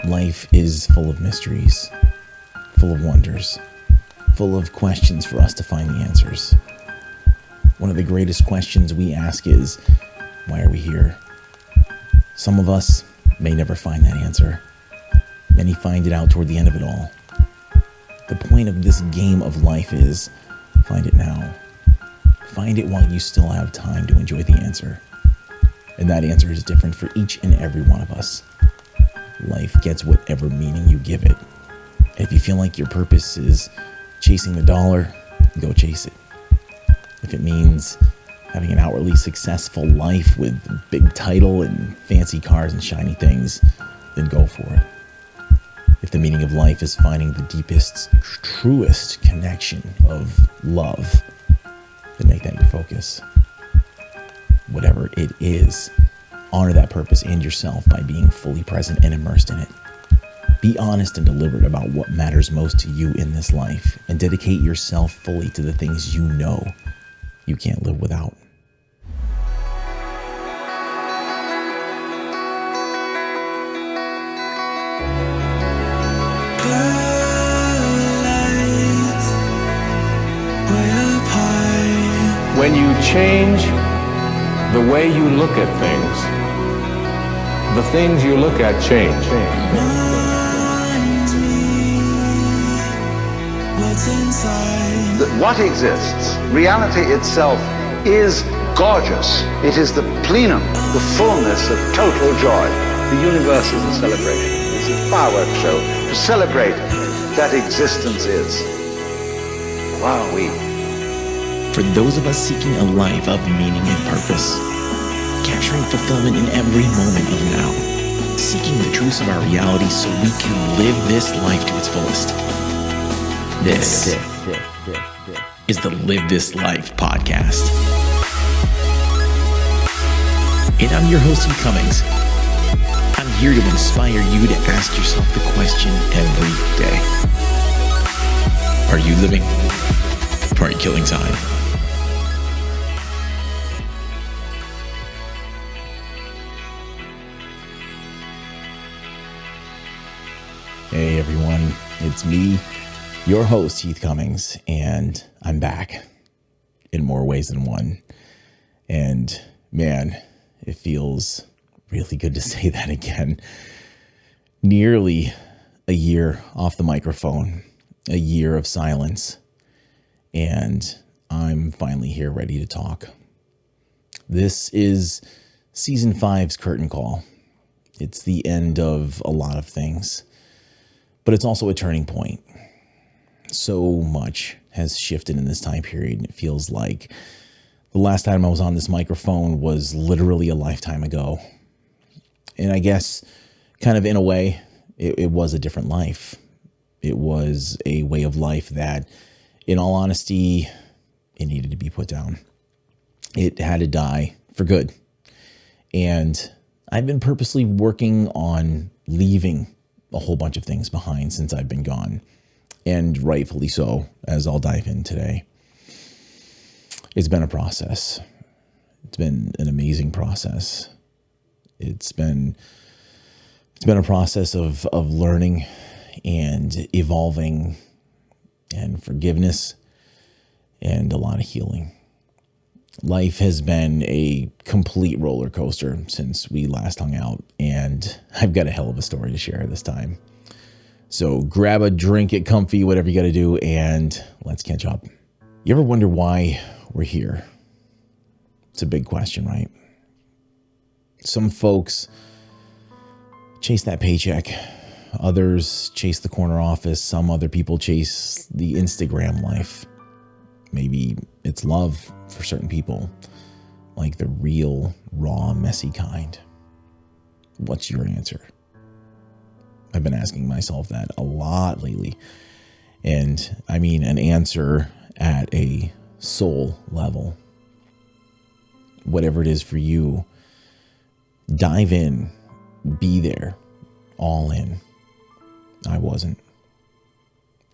Life is full of mysteries, full of wonders, full of questions for us to find the answers. One of the greatest questions we ask is, why are we here? Some of us may never find that answer. Many find it out toward the end of it all. The point of this game of life is, find it now. Find it while you still have time to enjoy the answer. And that answer is different for each and every one of us. Life gets whatever meaning you give it. And if you feel like your purpose is chasing the dollar, go chase it. If it means having an outwardly successful life with a big title and fancy cars and shiny things, then go for it. If the meaning of life is finding the deepest, truest connection of love, then make that your focus. Whatever it is, honor that purpose and yourself by being fully present and immersed in it. Be honest and deliberate about what matters most to you in this life, and dedicate yourself fully to the things you know you can't live without. When you change the way you look at things, the things you look at change. What exists, reality itself, is gorgeous. It is the plenum, the fullness of total joy. The universe is a celebration. It's a fireworks show to celebrate that existence is. Wowee. For those of us seeking a life of meaning and purpose, capturing fulfillment in every moment of now, seeking the truths of our reality so we can live this life to its fullest. This is the Live This Life podcast. And I'm your host, Heath Cummings. I'm here to inspire you to ask yourself the question every day. Are you living, or are you killing time? Hey everyone, it's me, your host, Heath Cummings, and I'm back in more ways than one. And man, it feels really good to say that again. Nearly a year off the microphone, a year of silence, and I'm finally here ready to talk. This is season 5's curtain call. It's the end of a lot of things, but it's also a turning point. So much has shifted in this time period, and it feels like the last time I was on this microphone was literally a lifetime ago. And I guess kind of in a way, it was a different life. It was a way of life that, in all honesty, it needed to be put down. It had to die for good. And I've been purposely working on leaving a whole bunch of things behind since I've been gone, and rightfully so, as I'll dive in today. It's been a process. It's been an amazing process. It's been a process of learning and evolving and forgiveness and a lot of healing. Life has been a complete roller coaster since we last hung out, and I've got a hell of a story to share this time. So grab a drink, get comfy, whatever you got to do, and let's catch up. You ever wonder why we're here? It's a big question, right? Some folks chase that paycheck. Others chase the corner office. Some other people chase the Instagram life. Maybe it's love for certain people, like the real, raw, messy kind. What's your answer? I've been asking myself that a lot lately. And I mean an answer at a soul level. Whatever it is for you, dive in, be there, all in. I wasn't.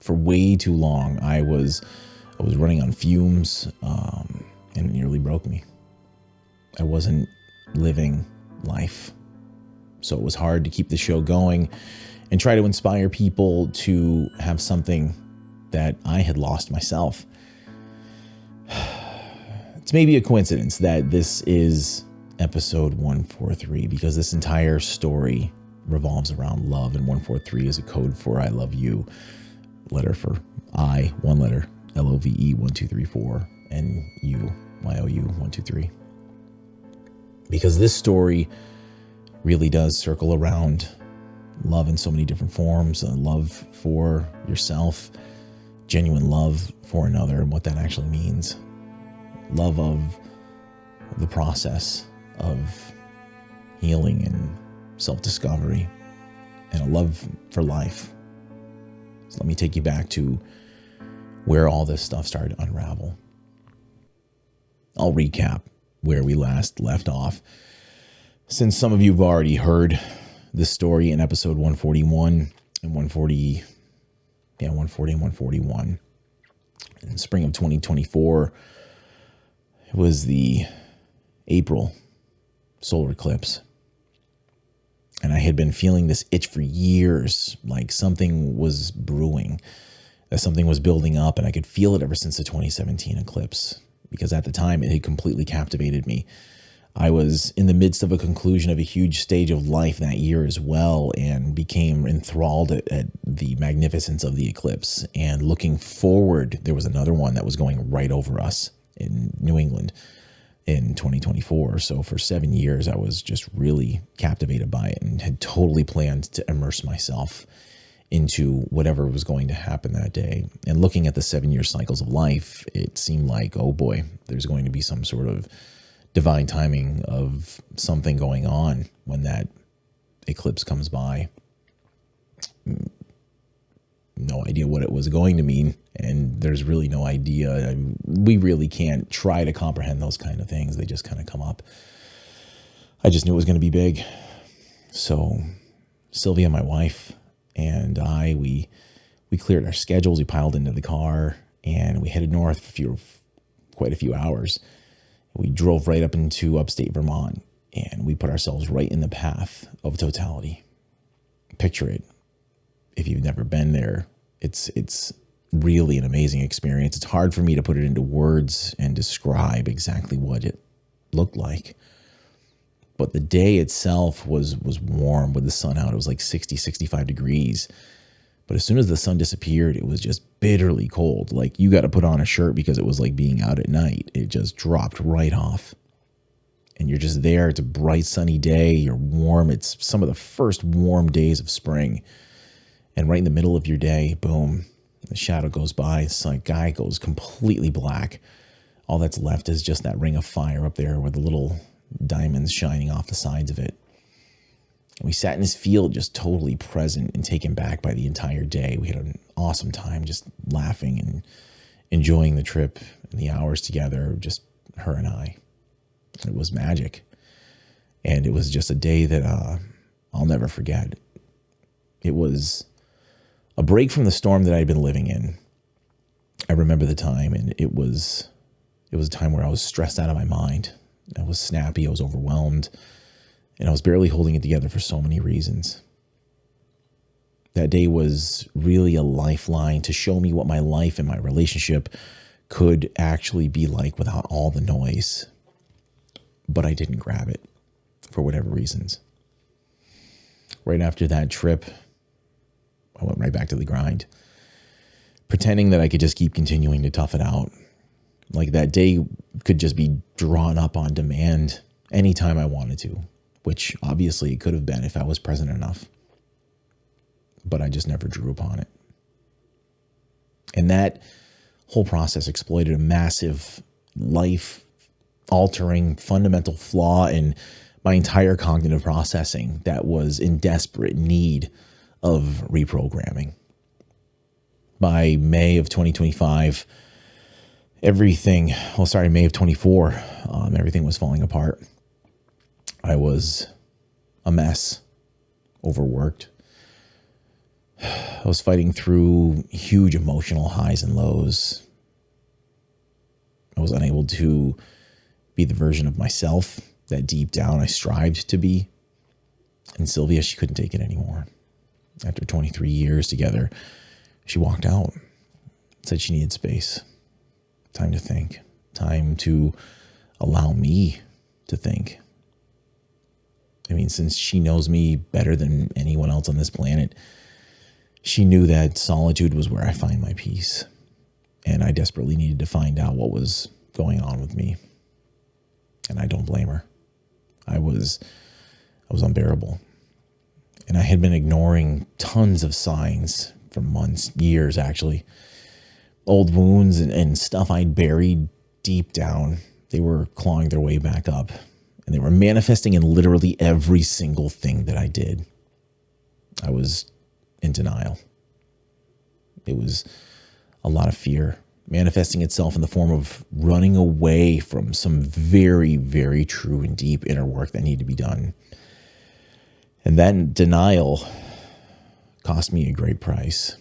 For way too long, I was running on fumes, and it nearly broke me. I wasn't living life. So it was hard to keep the show going and try to inspire people to have something that I had lost myself. It's maybe a coincidence that this is episode 143, because this entire story revolves around love, and 143 is a code for I love you, letter for I, one letter, LOVE 1 2 3 4, and you, YOU 1 2 3. Because this story really does circle around love in so many different forms, love for yourself, genuine love for another, and what that actually means. Love of the process of healing and self-discovery, and a love for life. So let me take you back to where all this stuff started to unravel. I'll recap where we last left off, since some of you have already heard this story in episode 141 and 140 and 141. In the spring of 2024, it was the April solar eclipse. And I had been feeling this itch for years, like something was brewing, that something was building up, and I could feel it ever since the 2017 eclipse, because at the time it had completely captivated me. I was in the midst of a conclusion of a huge stage of life that year as well, and became enthralled at the magnificence of the eclipse. And looking forward, there was another one that was going right over us in New England in 2024. So for 7 years, I was just really captivated by it and had totally planned to immerse myself into whatever was going to happen that day. And looking at the 7-year cycles of life, it seemed like, oh boy, there's going to be some sort of divine timing of something going on when that eclipse comes by. No idea what it was going to mean, and there's really no idea. We really can't try to comprehend those kind of things. They just kind of come up. I just knew it was going to be big. So Sylvia, my wife, and I, we cleared our schedules. We piled into the car, and we headed north for quite a few hours. We drove right up into upstate Vermont, and we put ourselves right in the path of totality. Picture it. If you've never been there, it's really an amazing experience. It's hard for me to put it into words and describe exactly what it looked like. But the day itself was warm with the sun out. It was like 60, 65 degrees. But as soon as the sun disappeared, it was just bitterly cold. Like, you got to put on a shirt because it was like being out at night. It just dropped right off. And you're just there. It's a bright, sunny day. You're warm. It's some of the first warm days of spring. And right in the middle of your day, boom, the shadow goes by. The sky goes completely black. All that's left is just that ring of fire up there with the little diamonds shining off the sides of it. And we sat in this field just totally present and taken back by the entire day. We had an awesome time just laughing and enjoying the trip and the hours together, just her and I. It was magic. And it was just a day that I'll never forget. It was a break from the storm that I'd been living in. I remember the time, and it was a time where I was stressed out of my mind. I was snappy, I was overwhelmed, and I was barely holding it together for so many reasons. That day was really a lifeline to show me what my life and my relationship could actually be like without all the noise. But I didn't grab it for whatever reasons. Right after that trip, I went right back to the grind, pretending that I could just keep continuing to tough it out. Like, that day could just be drawn up on demand anytime I wanted to, which obviously it could have been if I was present enough. But I just never drew upon it. And that whole process exploited a massive, life-altering, fundamental flaw in my entire cognitive processing that was in desperate need of reprogramming. By May of 2025, May of 24, everything was falling apart. I was a mess, overworked. I was fighting through huge emotional highs and lows. I was unable to be the version of myself that deep down I strived to be. And Sylvia, she couldn't take it anymore. After 23 years together, she walked out, said she needed space, time to think, time to allow me to think. I mean, since she knows me better than anyone else on this planet, she knew that solitude was where I find my peace. And I desperately needed to find out what was going on with me. And I don't blame her. I was unbearable. And I had been ignoring tons of signs for months, years actually. Old wounds and stuff I'd buried deep down. They were clawing their way back up. And they were manifesting in literally every single thing that I did. I was in denial. It was a lot of fear, manifesting itself in the form of running away from some very, very true and deep inner work that needed to be done. And that denial cost me a great price.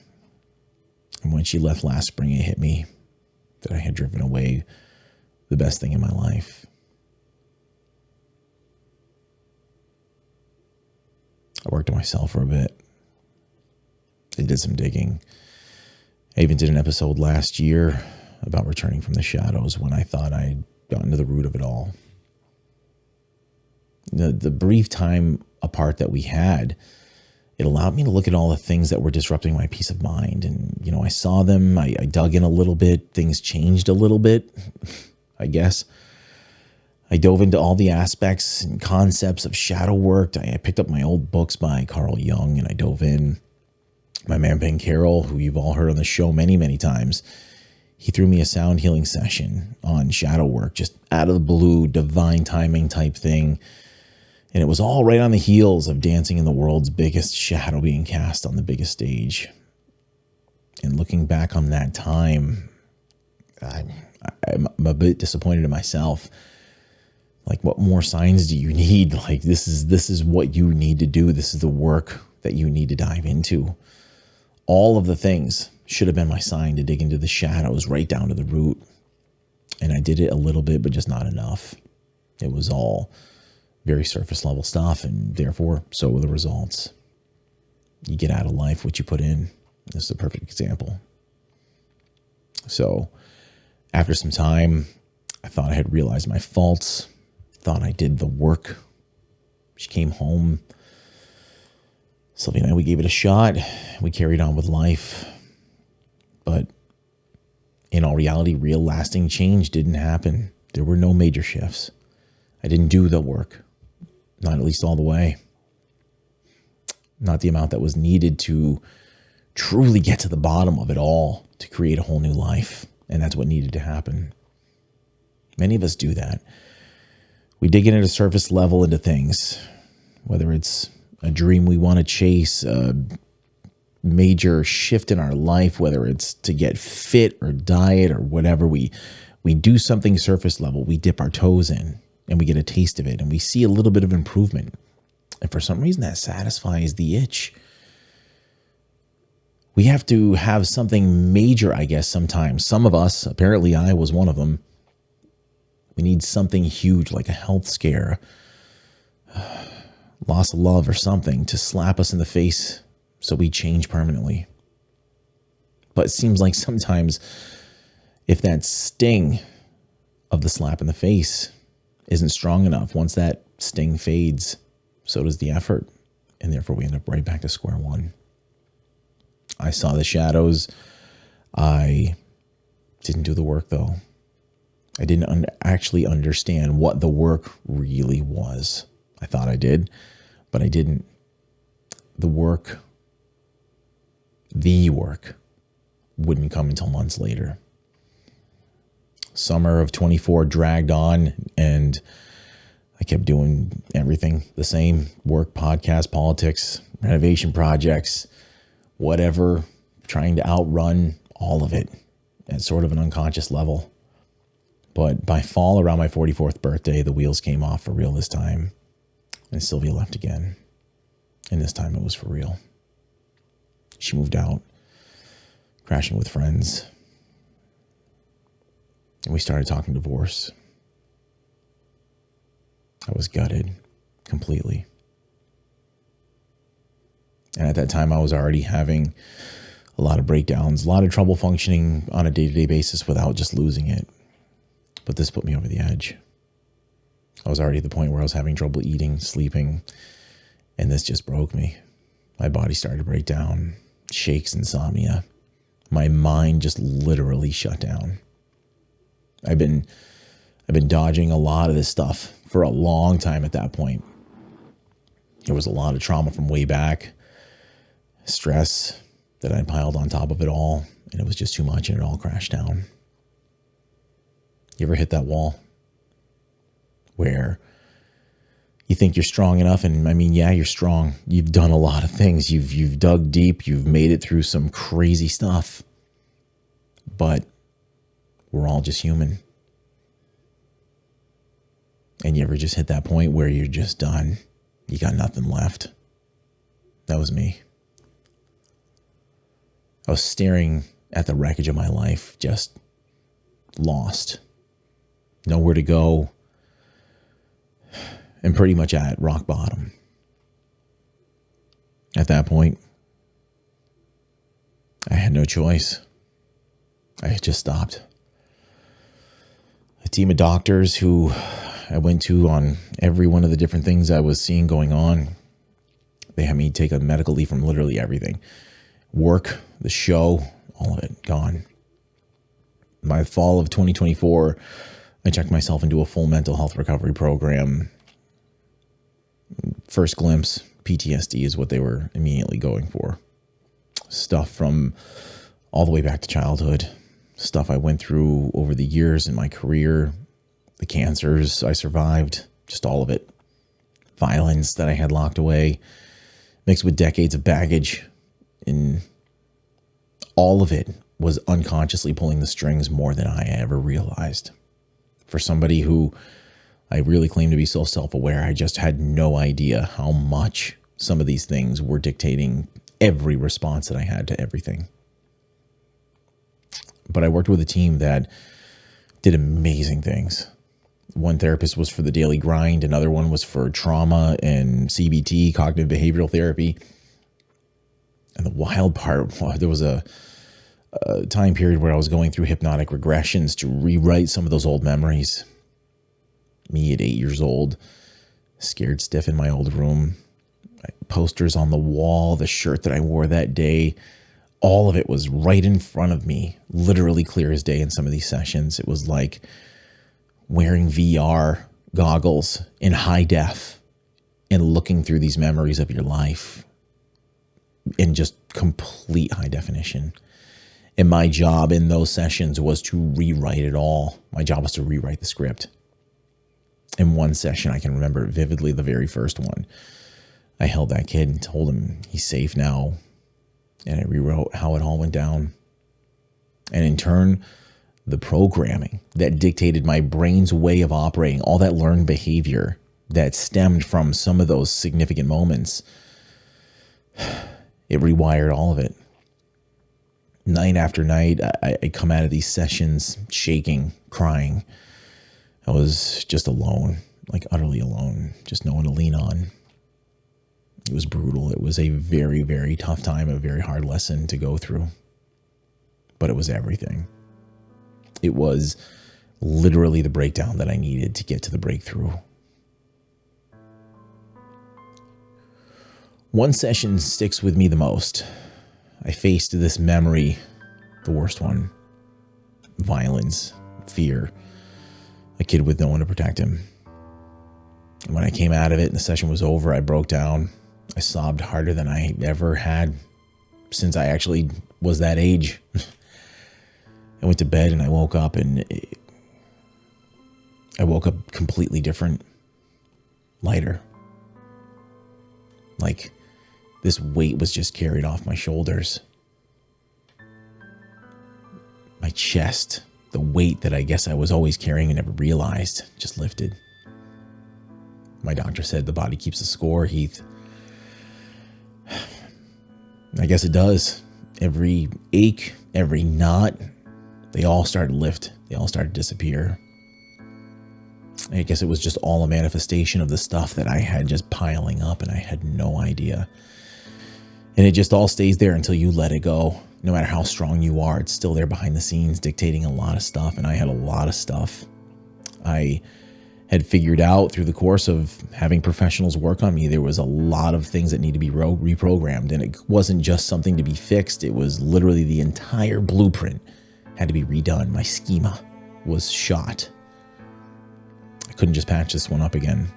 And when she left last spring, it hit me that I had driven away the best thing in my life. I worked on myself for a bit. I did some digging. I even did an episode last year about returning from the shadows when I thought I'd gotten to the root of it all. The brief time apart that we had, it allowed me to look at all the things that were disrupting my peace of mind. And, I saw them. I dug in a little bit. Things changed a little bit, I guess. I dove into all the aspects and concepts of shadow work. I picked up my old books by Carl Jung and I dove in. My man Ben Carroll, who you've all heard on the show many, many times, he threw me a sound healing session on shadow work, just out of the blue, divine timing type thing. And it was all right on the heels of dancing in the world's biggest shadow being cast on the biggest stage. And looking back on that time, I'm a bit disappointed in myself. Like, what more signs do you need? Like, this is what you need to do. This is the work that you need to dive into. All of the things should have been my sign to dig into the shadows right down to the root. And I did it a little bit, but just not enough. It was all very surface level stuff, and therefore, so were the results. You get out of life what you put in. This is a perfect example. So, after some time, I thought I had realized my faults, thought I did the work. She came home. Sylvia and I, we gave it a shot. We carried on with life. But in all reality, real lasting change didn't happen. There were no major shifts. I didn't do the work. Not at least all the way. Not the amount that was needed to truly get to the bottom of it all to create a whole new life. And that's what needed to happen. Many of us do that. We dig in at a surface level into things, whether it's a dream we want to chase, a major shift in our life, whether it's to get fit or diet or whatever. We do something surface level. We dip our toes in and we get a taste of it and we see a little bit of improvement. And for some reason that satisfies the itch. We have to have something major, I guess, sometimes. Some of us, apparently I was one of them. We need something huge like a health scare, loss of love or something to slap us in the face so we change permanently. But it seems like sometimes if that sting of the slap in the face isn't strong enough, once that sting fades, so does the effort. And therefore we end up right back to square one. I saw the shadows. I didn't do the work though. I didn't actually understand what the work really was. I thought I did, but I didn't. The work wouldn't come until months later. Summer of 24 dragged on and I kept doing everything the same. Work, podcast, politics, renovation projects, whatever, trying to outrun all of it at sort of an unconscious level. But by fall, around my 44th birthday, the wheels came off for real this time. And Sylvia left again. And this time it was for real. She moved out, crashing with friends. And we started talking divorce. I was gutted completely. And at that time, I was already having a lot of breakdowns, a lot of trouble functioning on a day-to-day basis without just losing it. But this put me over the edge. I was already at the point where I was having trouble eating, sleeping, and this just broke me. My body started to break down, shakes, insomnia. My mind just literally shut down. I've been dodging a lot of this stuff for a long time at that point. There was a lot of trauma from way back, stress that I piled on top of it all, and it was just too much and it all crashed down. You ever hit that wall where you think you're strong enough? And I mean, yeah, you're strong. You've done a lot of things. You've dug deep. You've made it through some crazy stuff. But we're all just human. And you ever just hit that point where you're just done? You got nothing left. That was me. I was staring at the wreckage of my life, just lost. Nowhere to go. And pretty much at rock bottom. At that point, I had no choice. I had just stopped. A team of doctors who I went to on every one of the different things I was seeing going on. They had me take a medical leave from literally everything. Work, the show, all of it, gone. My fall of 2024, I checked myself into a full mental health recovery program. First glimpse, PTSD is what they were immediately going for. Stuff from all the way back to childhood. Stuff I went through over the years in my career. The cancers I survived. Just all of it. Violence that I had locked away. Mixed with decades of baggage. And all of it was unconsciously pulling the strings more than I ever realized. For somebody who I really claim to be so self-aware, I just had no idea how much some of these things were dictating every response that I had to everything. But I worked with a team that did amazing things. One therapist was for the daily grind. Another one was for trauma and CBT, cognitive behavioral therapy. And the wild part, there was a time period where I was going through hypnotic regressions to rewrite some of those old memories. Me at 8 years old, scared stiff in my old room, posters on the wall, the shirt that I wore that day, all of it was right in front of me, literally clear as day in some of these sessions. It was like wearing VR goggles in high def and looking through these memories of your life in just complete high definition. And my job in those sessions was to rewrite it all. My job was to rewrite the script. In one session, I can remember it vividly, the very first one. I held that kid and told him he's safe now. And I rewrote how it all went down. And in turn, the programming that dictated my brain's way of operating, all that learned behavior that stemmed from some of those significant moments, it rewired all of it. Night after night, I come out of these sessions shaking, crying. I was just alone, like utterly alone, just no one to lean on. It was brutal. It was a very, very tough time, a very hard lesson to go through. But it was everything. It was literally the breakdown that I needed to get to the breakthrough. One session sticks with me the most. I faced this memory, the worst one. Violence, fear. A kid with no one to protect him. And when I came out of it and the session was over, I broke down. I sobbed harder than I ever had since I actually was that age. I went to bed and I woke up and I woke up completely different, lighter. Like this weight was just carried off my shoulders. My chest, the weight that I guess I was always carrying and never realized, just lifted. My doctor said the body keeps a score, Heath. I guess it does. Every ache, every knot, they all started to lift. They all started to disappear. I guess it was just all a manifestation of the stuff that I had just piling up and I had no idea. And it just all stays there until you let it go. No matter how strong you are, it's still there behind the scenes, dictating a lot of stuff. And I had a lot of stuff I had figured out through the course of having professionals work on me. There was a lot of things that need to be reprogrammed. And it wasn't just something to be fixed. It was literally the entire blueprint had to be redone. My schema was shot. I couldn't just patch this one up again.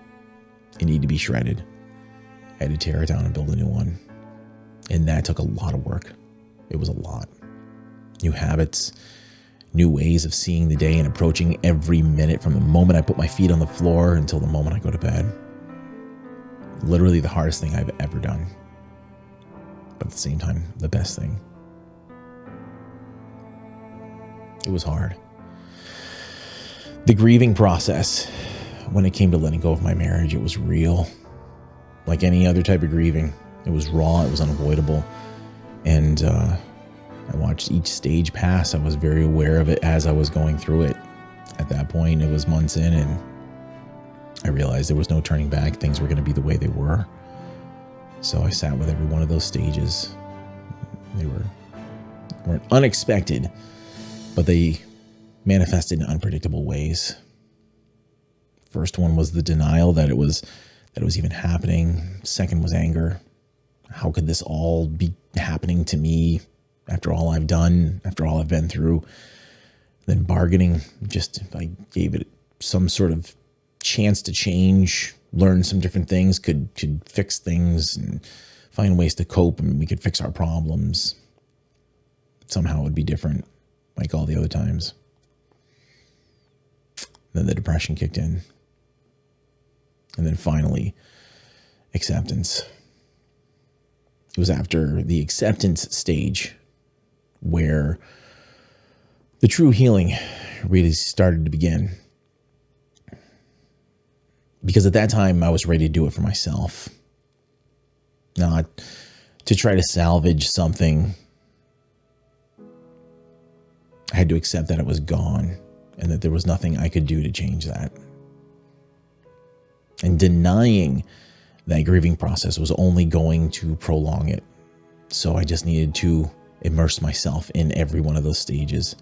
It needed to be shredded. I had to tear it down and build a new one. And that took a lot of work. It was a lot. New habits, new ways of seeing the day and approaching every minute from the moment I put my feet on the floor until the moment I go to bed. Literally the hardest thing I've ever done. But at the same time, the best thing. It was hard. The grieving process, when it came to letting go of my marriage, it was real. Like any other type of grieving. It was raw, it was unavoidable. And I watched each stage pass. I was very aware of it as I was going through it. At that point, it was months in, and I realized there was no turning back. Things were going to be the way they were. So I sat with every one of those stages. They weren't unexpected, but they manifested in unpredictable ways. First one was the denial that it was even happening. Second was anger. How could this all be happening to me after all I've done, after all I've been through? Then bargaining, just if I gave it some sort of chance to change, learn some different things, could fix things and find ways to cope, and we could fix our problems. Somehow it would be different, like all the other times. Then the depression kicked in. And then finally, acceptance. It was after the acceptance stage where the true healing really started to begin. Because at that time, I was ready to do it for myself. Not to try to salvage something. I had to accept that it was gone and that there was nothing I could do to change that. And denying that grieving process was only going to prolong it. So I just needed to immerse myself in every one of those stages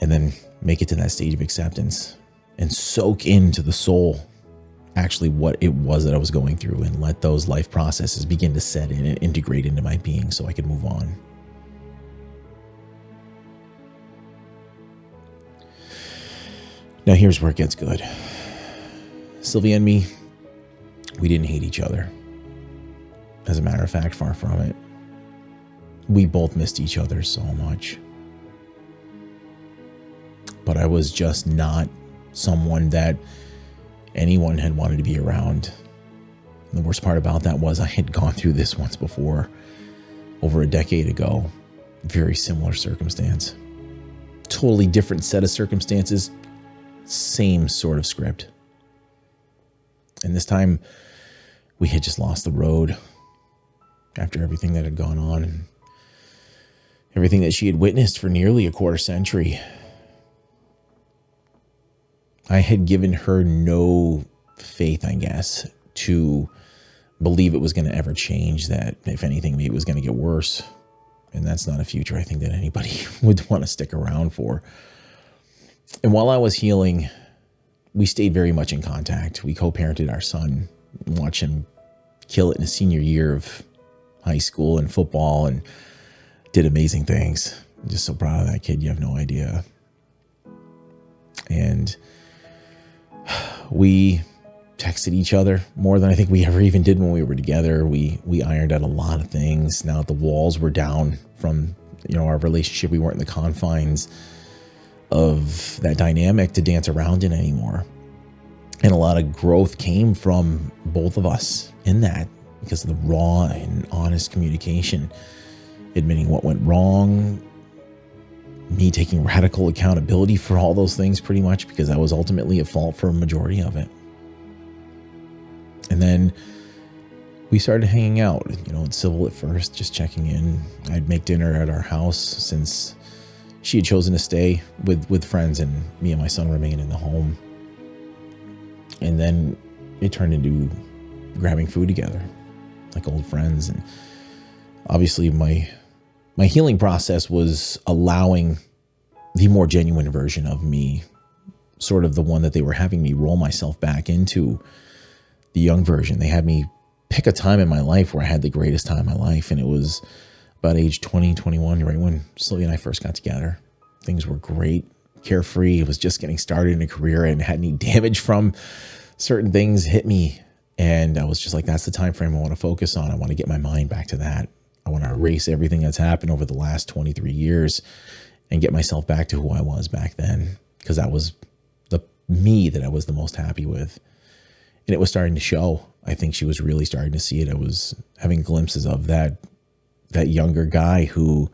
and then make it to that stage of acceptance and soak into the soul actually what it was that I was going through, and let those life processes begin to set in and integrate into my being so I could move on. Now here's where it gets good. Sylvia and me, we didn't hate each other. As a matter of fact, far from it. We both missed each other so much. But I was just not someone that anyone had wanted to be around. And the worst part about that was I had gone through this once before, over a decade ago. Very similar circumstance. Totally different set of circumstances. Same sort of script. And this time, we had just lost the road after everything that had gone on and everything that she had witnessed for nearly a quarter century. I had given her no faith, I guess, to believe it was going to ever change, that if anything, maybe it was going to get worse. And that's not a future I think that anybody would want to stick around for. And while I was healing, we stayed very much in contact. We co-parented our son, watched him kill it in his senior year of high school and football, and did amazing things. I'm just so proud of that kid. You have no idea. And we texted each other more than I think we ever even did when we were together. We ironed out a lot of things. Now that the walls were down from, our relationship, we weren't in the confines of that dynamic to dance around in anymore. And a lot of growth came from both of us in that, because of the raw and honest communication, admitting what went wrong, me taking radical accountability for all those things pretty much, because I was ultimately at fault for a majority of it. And then we started hanging out, civil at first, just checking in. I'd make dinner at our house since she had chosen to stay with friends, and me and my son remained in the home. And then it turned into grabbing food together like old friends. And obviously my healing process was allowing the more genuine version of me, sort of the one that they were having me roll myself back into, the young version. They had me pick a time in my life where I had the greatest time in my life. And it was about age 20, 21, right when Sylvia and I first got together. Things were great, carefree. It was just getting started in a career and had any damage from certain things hit me. And I was just like, that's the time frame I want to focus on. I want to get my mind back to that. I want to erase everything that's happened over the last 23 years and get myself back to who I was back then. Because that was the me that I was the most happy with. And it was starting to show. I think she was really starting to see it. I was having glimpses of that younger guy who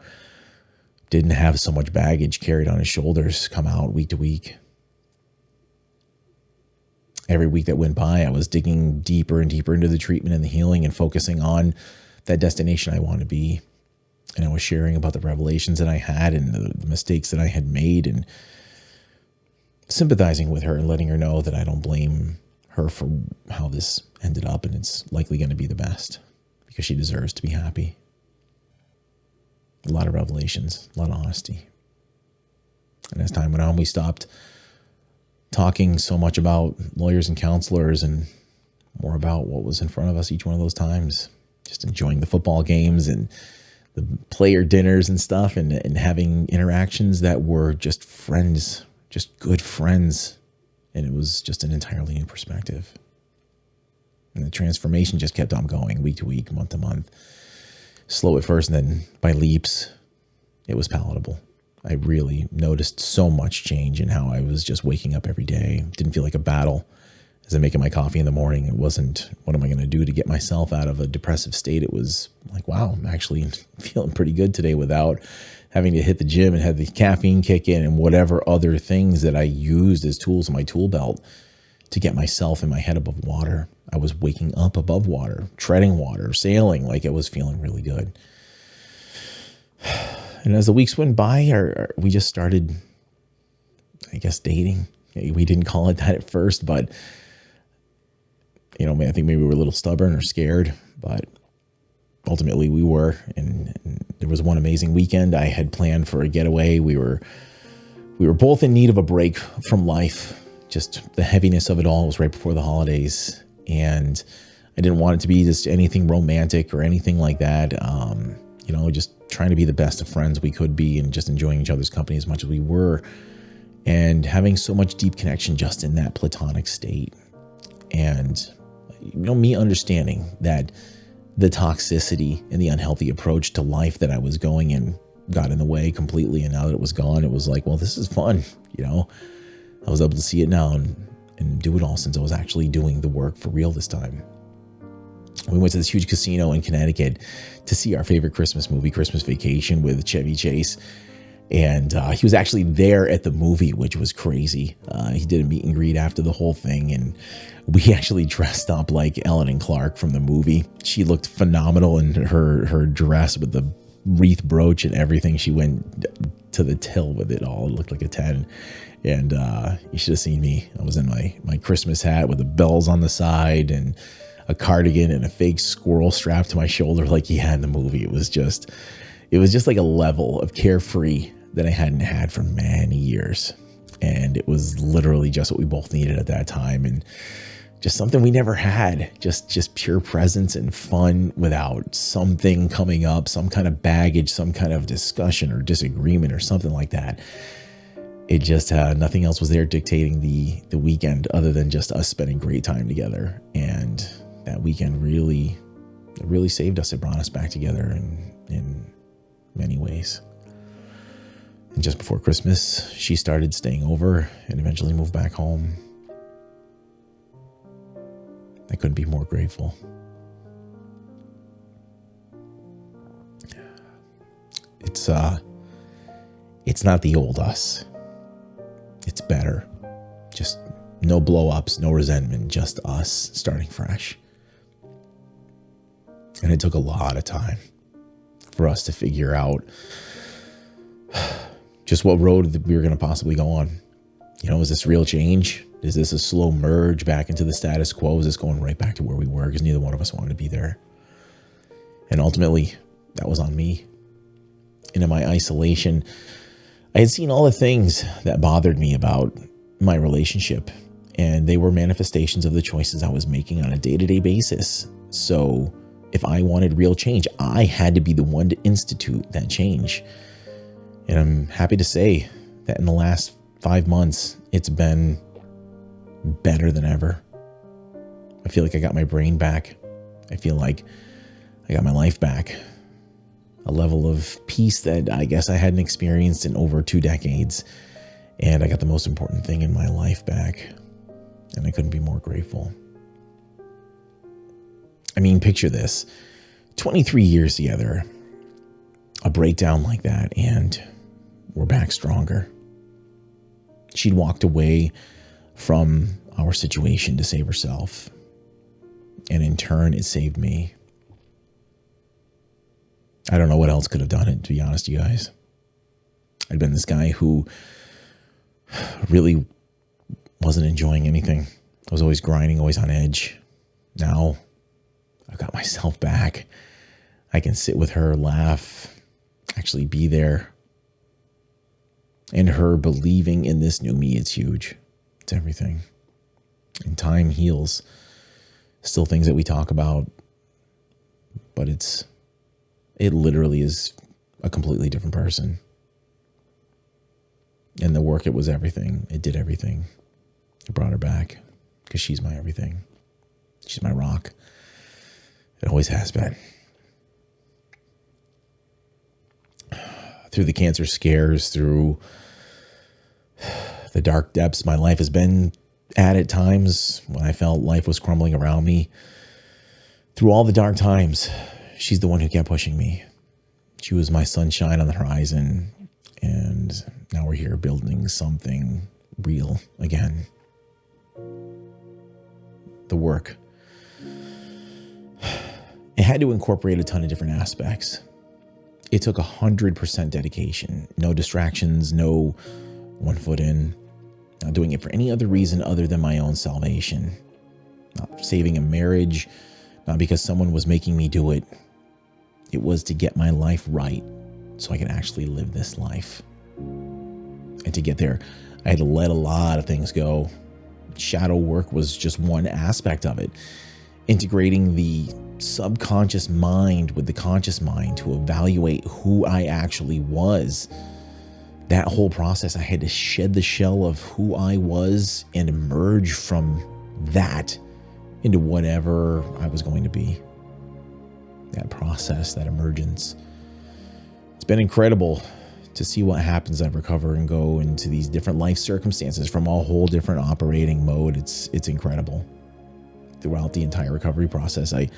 didn't have so much baggage carried on his shoulders come out week to week. Every week that went by, I was digging deeper and deeper into the treatment and the healing and focusing on that destination I want to be. And I was sharing about the revelations that I had and the mistakes that I had made and sympathizing with her and letting her know that I don't blame her for how this ended up, and it's likely going to be the best because she deserves to be happy. A lot of revelations, a lot of honesty. And as time went on, we stopped talking so much about lawyers and counselors and more about what was in front of us each one of those times. Just enjoying the football games and the player dinners and stuff, and having interactions that were just friends, just good friends. And it was just an entirely new perspective. And the transformation just kept on going week to week, month to month. Slow at first, and then by leaps, it was palatable. I really noticed so much change in how I was just waking up every day. It didn't feel like a battle as I'm making my coffee in the morning. It wasn't, what am I going to do to get myself out of a depressive state? It was like, wow, I'm actually feeling pretty good today without having to hit the gym and have the caffeine kick in and whatever other things that I used as tools in my tool belt to get myself and my head above water. I was waking up above water, treading water, sailing, like I was feeling really good. And as the weeks went by, we just started, I guess, dating. We didn't call it that at first, but, I think maybe we were a little stubborn or scared, but ultimately we were. And there was one amazing weekend I had planned for a getaway. We were both in need of a break from life. Just the heaviness of it all was right before the holidays. And I didn't want it to be just anything romantic or anything like that. Just trying to be the best of friends we could be and just enjoying each other's company as much as we were. And having so much deep connection just in that platonic state. And, me understanding that the toxicity and the unhealthy approach to life that I was going in got in the way completely. And now that it was gone, it was like, well, this is fun. I was able to see it now and do it all since I was actually doing the work for real this time. We went to this huge casino in Connecticut to see our favorite Christmas movie, Christmas Vacation, with Chevy Chase. And he was actually there at the movie, which was crazy. He did a meet and greet after the whole thing. And we actually dressed up like Ellen and Clark from the movie. She looked phenomenal in her dress with the wreath brooch and everything. She went to the till with it all. It looked like a 10. And you should have seen me. I was in my Christmas hat with the bells on the side and a cardigan and a fake squirrel strapped to my shoulder like he had in the movie. It was just like a level of carefree that I hadn't had for many years. And it was literally just what we both needed at that time. And just something we never had, just pure presence and fun without something coming up, some kind of baggage, some kind of discussion or disagreement or something like that. It just, nothing else was there dictating the weekend other than just us spending great time together. And that weekend really saved us. It brought us back together in many ways. And just before Christmas, she started staying over and eventually moved back home. I couldn't be more grateful. It's not the old us. It's better. Just no blow-ups, no resentment, just us starting fresh. And it took a lot of time for us to figure out just what road that we were going to possibly go on. Is this real change? Is this a slow merge back into the status quo? Is this going right back to where we were? Because neither one of us wanted to be there. And ultimately, That was on me. And in my isolation, I had seen all the things that bothered me about my relationship, and they were manifestations of the choices I was making on a day-to-day basis. So if I wanted real change, I had to be the one to institute that change. And I'm happy to say that in the last 5 months, it's been better than ever. I feel like I got my brain back. I feel like I got my life back. A level of peace that I guess I hadn't experienced in over 2 decades. And I got the most important thing in my life back. And I couldn't be more grateful. I mean, picture this. 23 years together. A breakdown like that, and we're back stronger. She'd walked away from our situation to save herself. And in turn, it saved me. I don't know what else could have done it, to be honest, you guys. I'd been this guy who really wasn't enjoying anything. I was always grinding, always on edge. Now, I've got myself back. I can sit with her, laugh, actually be there. And her believing in this new me, it's huge. It's everything. And time heals. Still things that we talk about, but it literally is a completely different person. And the work, it was everything. It did everything. It brought her back because she's my everything. She's my rock. It always has been. Through the cancer scares, through the dark depths my life has been at times when I felt life was crumbling around me. Through all the dark times, she's the one who kept pushing me. She was my sunshine on the horizon, and now we're here building something real again. The work. It had to incorporate a ton of different aspects. It took 100% dedication, no distractions, no one foot in, not doing it for any other reason other than my own salvation, not saving a marriage, not because someone was making me do it. It was to get my life right so I could actually live this life. And to get there, I had to let a lot of things go. Shadow work was just one aspect of it. Integrating the subconscious mind with the conscious mind to evaluate who I actually was. That whole process, I had to shed the shell of who I was and emerge from that into whatever I was going to be. That process, that emergence. It's been incredible to see what happens as I recover and go into these different life circumstances from a whole different operating mode. It's incredible. Throughout the entire recovery process, I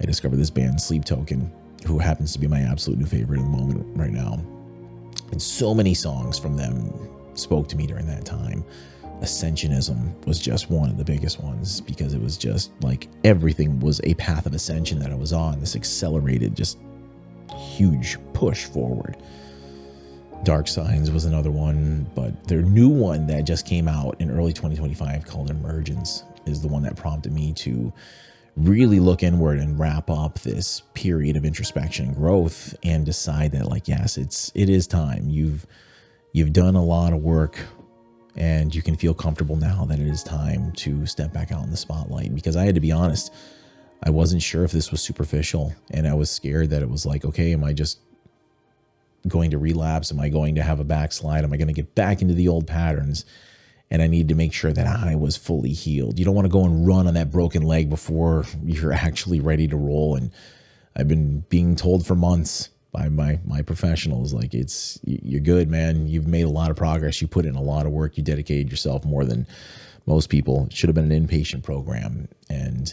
discovered this band, Sleep Token, who happens to be my absolute new favorite at the moment right now. And so many songs from them spoke to me during that time. Ascensionism was just one of the biggest ones because it was just like everything was a path of ascension that I was on. This accelerated, just huge push forward. Dark Signs was another one, but their new one that just came out in early 2025 called Emergence is the one that prompted me to really look inward and wrap up this period of introspection and growth and decide that, like, yes, it is time. You've done a lot of work and you can feel comfortable now that it is time to step back out in the spotlight. Because I had to be honest, I wasn't sure if this was superficial, and I was scared that it was like, okay, am I just going to relapse? Am I going to have a backslide? Am I going to get back into the old patterns? And I need to make sure that I was fully healed. You don't want to go and run on that broken leg before you're actually ready to roll. And I've been being told for months by my professionals, like, you're good, man. You've made a lot of progress. You put in a lot of work. You dedicated yourself more than most people. It should have been an inpatient program. And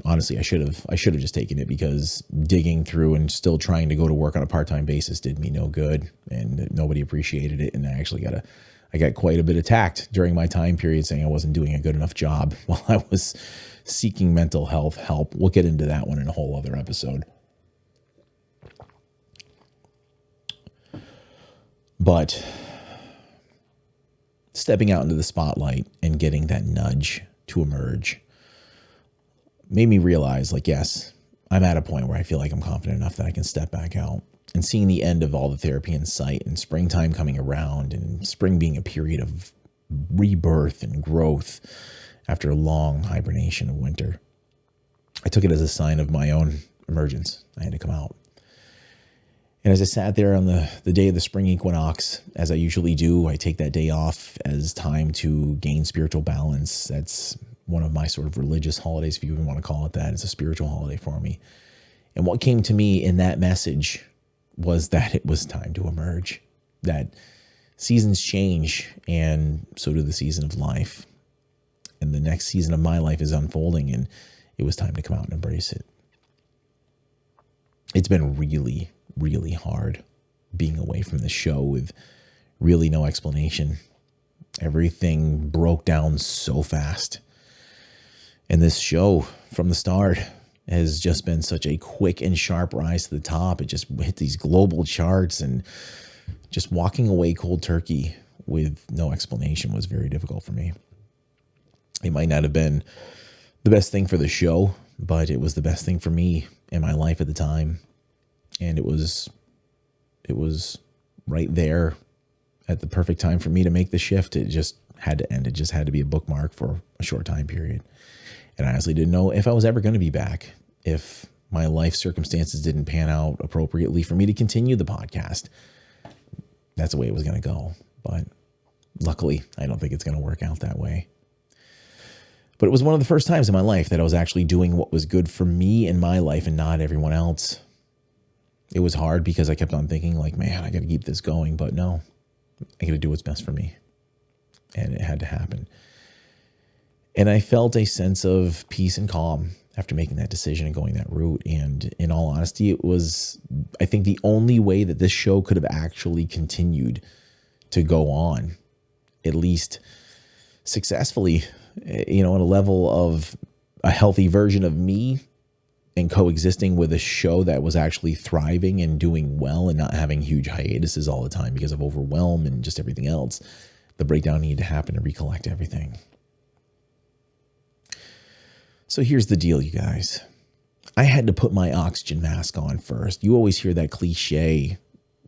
honestly, I should have just taken it, because digging through and still trying to go to work on a part-time basis did me no good, and nobody appreciated it. And I got quite a bit attacked during my time period saying I wasn't doing a good enough job while I was seeking mental health help. We'll get into that one in a whole other episode. But stepping out into the spotlight and getting that nudge to emerge made me realize, like, yes, I'm at a point where I feel like I'm confident enough that I can step back out. And seeing the end of all the therapy in sight and springtime coming around and spring being a period of rebirth and growth after a long hibernation of winter, I took it as a sign of my own emergence. I had to come out. And as I sat there on the day of the spring equinox, as I usually do, I take that day off as time to gain spiritual balance. That's one of my sort of religious holidays, if you even want to call it that. It's a spiritual holiday for me. And what came to me in that message was that it was time to emerge, that seasons change, and so do the season of life. And the next season of my life is unfolding, and it was time to come out and embrace it. It's been really, really hard being away from the show with really no explanation. Everything broke down so fast. And this show from the start has just been such a quick and sharp rise to the top. It just hit these global charts, and just walking away cold turkey with no explanation was very difficult for me. It might not have been the best thing for the show, but it was the best thing for me in my life at the time. And it was right there at the perfect time for me to make the shift. It just had to end. It just had to be a bookmark for a short time period. And I honestly didn't know if I was ever going to be back, if my life circumstances didn't pan out appropriately for me to continue the podcast. That's the way it was going to go. But luckily, I don't think it's going to work out that way. But it was one of the first times in my life that I was actually doing what was good for me in my life and not everyone else. It was hard because I kept on thinking like, man, I got to keep this going. But no, I got to do what's best for me. And it had to happen. And I felt a sense of peace and calm after making that decision and going that route. And in all honesty, it was, I think, the only way that this show could have actually continued to go on, at least successfully, at a level of a healthy version of me, and coexisting with a show that was actually thriving and doing well and not having huge hiatuses all the time because of overwhelm and just everything else. The breakdown needed to happen to recollect everything. So here's the deal, you guys. I had to put my oxygen mask on first. You always hear that cliche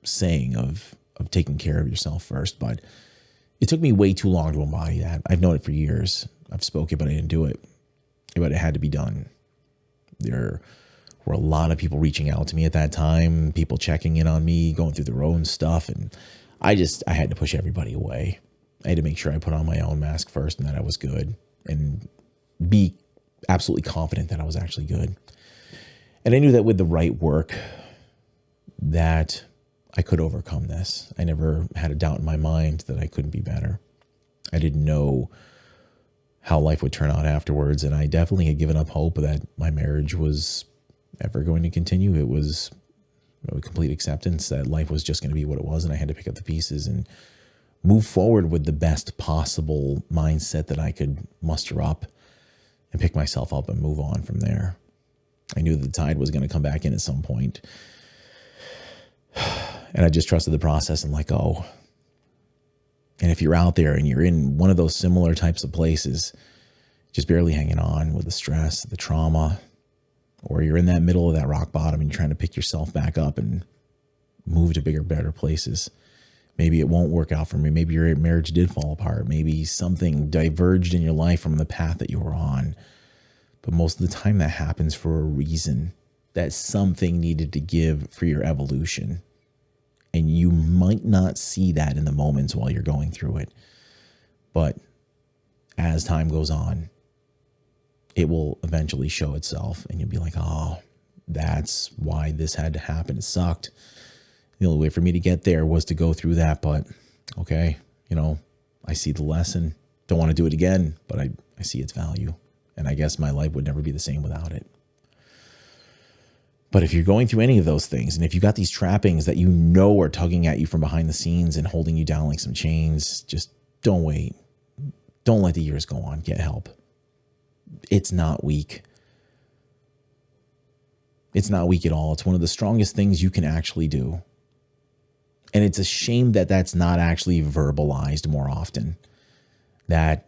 saying of taking care of yourself first, but it took me way too long to embody that. I've known it for years. I've spoken, but I didn't do it. But it had to be done. There were a lot of people reaching out to me at that time, people checking in on me, going through their own stuff, and I had to push everybody away. I had to make sure I put on my own mask first and that I was good, and be absolutely confident that I was actually good. And I knew that with the right work that I could overcome this. I never had a doubt in my mind that I couldn't be better. I didn't know how life would turn out afterwards, and I definitely had given up hope that my marriage was ever going to continue. It was a complete acceptance that life was just going to be what it was, and I had to pick up the pieces and move forward with the best possible mindset that I could muster up and pick myself up and move on from there. I knew that the tide was going to come back in at some point, and I just trusted the process and let go. And if you're out there and you're in one of those similar types of places, just barely hanging on with the stress, the trauma, or you're in that middle of that rock bottom and you're trying to pick yourself back up and move to bigger, better places. Maybe it won't work out for me. Maybe your marriage did fall apart. Maybe something diverged in your life from the path that you were on. But most of the time that happens for a reason, that something needed to give for your evolution. And you might not see that in the moments while you're going through it. But as time goes on, it will eventually show itself. And you'll be like, oh, that's why this had to happen. It sucked. The only way for me to get there was to go through that. But okay, I see the lesson. Don't want to do it again, but I see its value. And I guess my life would never be the same without it. But if you're going through any of those things, and if you got these trappings that are tugging at you from behind the scenes and holding you down like some chains, just don't wait. Don't let the years go on. Get help. It's not weak. It's not weak at all. It's one of the strongest things you can actually do. And it's a shame that that's not actually verbalized more often. That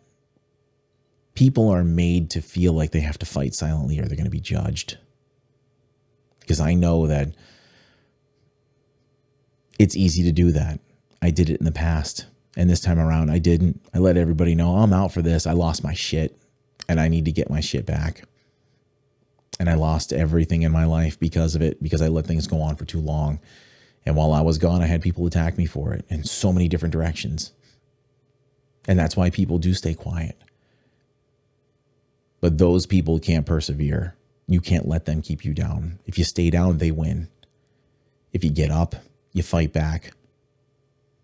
people are made to feel like they have to fight silently or they're going to be judged. because I know that it's easy to do that. I did it in the past, and this time around I didn't. I let everybody know I'm out for this. I lost my shit, and I need to get my shit back. And I lost everything in my life because of it, because I let things go on for too long. And while I was gone, I had people attack me for it in so many different directions. And that's why people do stay quiet. But those people can't persevere. You can't let them keep you down. If you stay down, they win. If you get up, you fight back.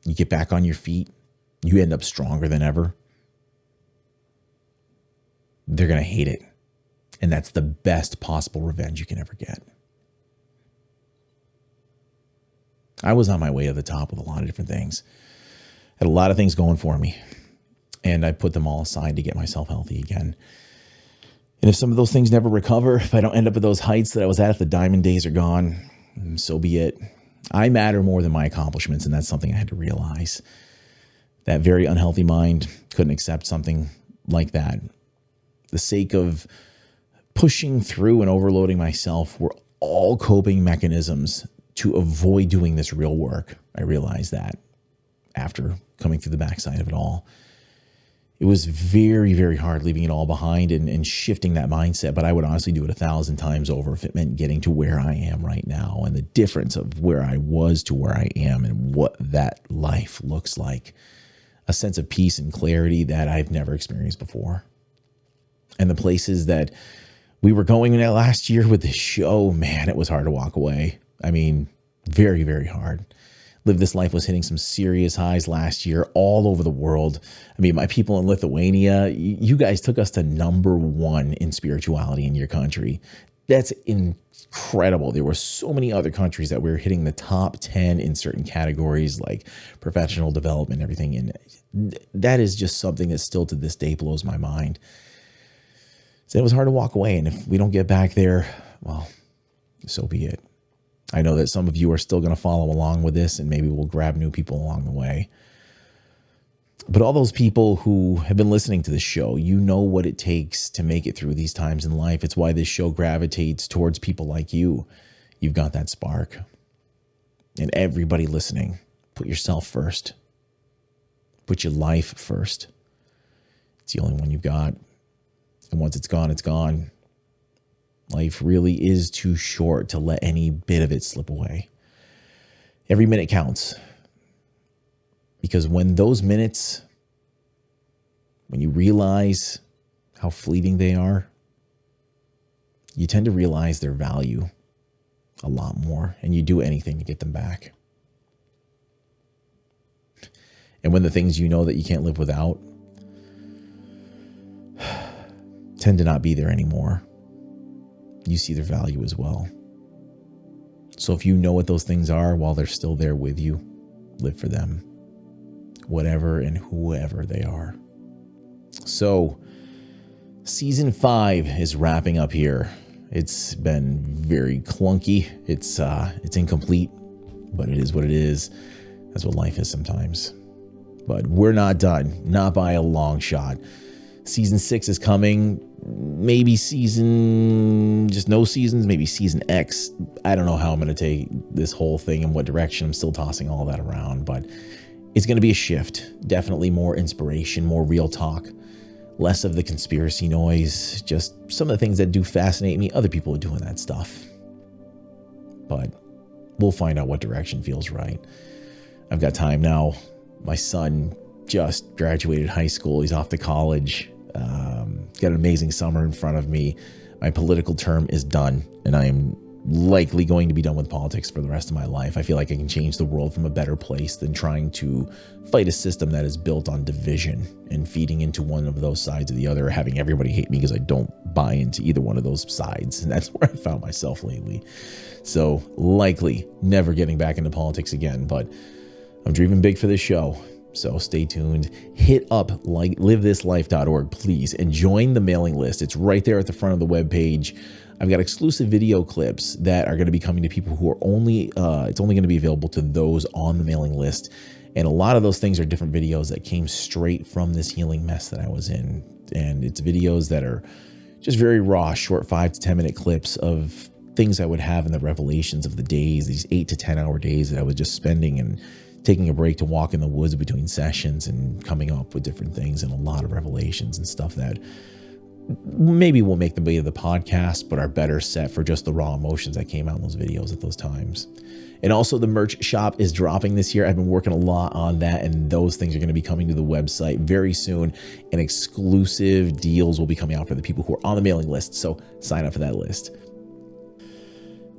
You get back on your feet. You end up stronger than ever. They're going to hate it. And that's the best possible revenge you can ever get. I was on my way to the top with a lot of different things. Had a lot of things going for me. And I put them all aside to get myself healthy again. And if some of those things never recover, if I don't end up at those heights that I was at if the diamond days are gone, so be it. I matter more than my accomplishments, and that's something I had to realize. That very unhealthy mind couldn't accept something like that. The sake of pushing through and overloading myself were all coping mechanisms to avoid doing this real work. I realized that after coming through the backside of it all. It was very, very hard leaving it all behind and shifting that mindset, but I would honestly do it 1,000 times over if it meant getting to where I am right now, and the difference of where I was to where I am and what that life looks like. A sense of peace and clarity that I've never experienced before. And the places that we were going in last year with this show, man, it was hard to walk away. I mean, very, very hard. Live This Life was hitting some serious highs last year all over the world. I mean, my people in Lithuania, you guys took us to #1 in spirituality in your country. That's incredible. There were so many other countries that we were hitting the top 10 in certain categories like professional development, everything. And that is just something that still to this day blows my mind. So it was hard to walk away. And if we don't get back there, well, so be it. I know that some of you are still going to follow along with this, and maybe we'll grab new people along the way. But all those people who have been listening to this show, you know what it takes to make it through these times in life. It's why this show gravitates towards people like you. You've got that spark. And everybody listening, put yourself first. Put your life first. It's the only one you've got. And once it's gone, it's gone. Life really is too short to let any bit of it slip away. Every minute counts. Because when those minutes, when you realize how fleeting they are, you tend to realize their value a lot more, and you do anything to get them back. And when the things you know that you can't live without tend to not be there anymore, you see their value as well. So if you know what those things are while they're still there with you, live for them, whatever and whoever they are. So season 5 is wrapping up here. It's been very clunky. It's incomplete, but it is what it is. That's what life is sometimes. But we're not done, not by a long shot. Season 6 is coming. Maybe no seasons, maybe season X. I don't know how I'm going to take this whole thing and what direction. I'm still tossing all that around, but it's going to be a shift. Definitely more inspiration, more real talk, less of the conspiracy noise, just some of the things that do fascinate me. Other people are doing that stuff, but we'll find out what direction feels right. I've got time now. My son just graduated high school. He's off to college. Got an amazing summer in front of me. My political term is done, and I am likely going to be done with politics for the rest of my life. I feel like I can change the world from a better place than trying to fight a system that is built on division and feeding into one of those sides or the other, or having everybody hate me because I don't buy into either one of those sides. And that's where I found myself lately. So likely never getting back into politics again, but I'm dreaming big for this show. So stay tuned. Hit up livethislife.org, please, and join the mailing list. It's right there at the front of the webpage. I've got exclusive video clips that are going to be coming to people who are it's only going to be available to those on the mailing list. And a lot of those things are different videos that came straight from this healing mess that I was in. And it's videos that are just very raw, short 5 to 10 minute clips of things I would have in the revelations of the days, these 8 to 10 hour days that I was just spending and taking a break to walk in the woods between sessions and coming up with different things and a lot of revelations and stuff that maybe won't make the way of the podcast, but are better set for just the raw emotions that came out in those videos at those times. And also the merch shop is dropping this year. I've been working a lot on that, and those things are going to be coming to the website very soon, and exclusive deals will be coming out for the people who are on the mailing list. So sign up for that list.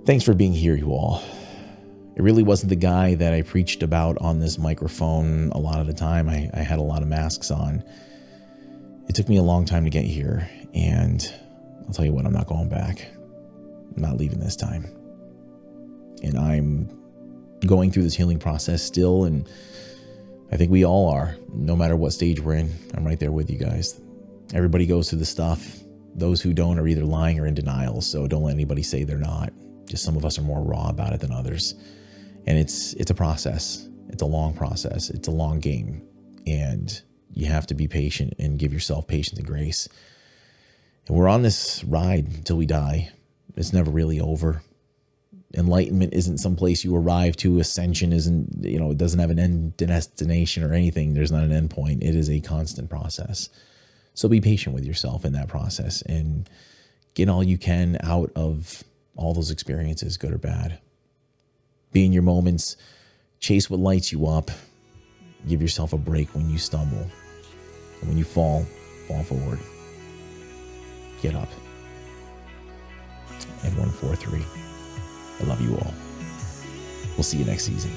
Thanks for being here, you all. It really wasn't the guy that I preached about on this microphone a lot of the time. I had a lot of masks on. It took me a long time to get here, and I'll tell you what, I'm not going back. I'm not leaving this time. And I'm going through this healing process still, and I think we all are, no matter what stage we're in. I'm right there with you guys. Everybody goes through the stuff. Those who don't are either lying or in denial, so don't let anybody say they're not. Just some of us are more raw about it than others. And it's a process. It's a long process. It's a long game. And you have to be patient and give yourself patience and grace. And we're on this ride until we die. It's never really over. Enlightenment isn't some place you arrive to. Ascension isn't, it doesn't have an end destination or anything. There's not an end point. It is a constant process. So be patient with yourself in that process and get all you can out of all those experiences, good or bad. Be in your moments. Chase what lights you up. Give yourself a break when you stumble. And when you fall forward. Get up. And 143. I love you all. We'll see you next season.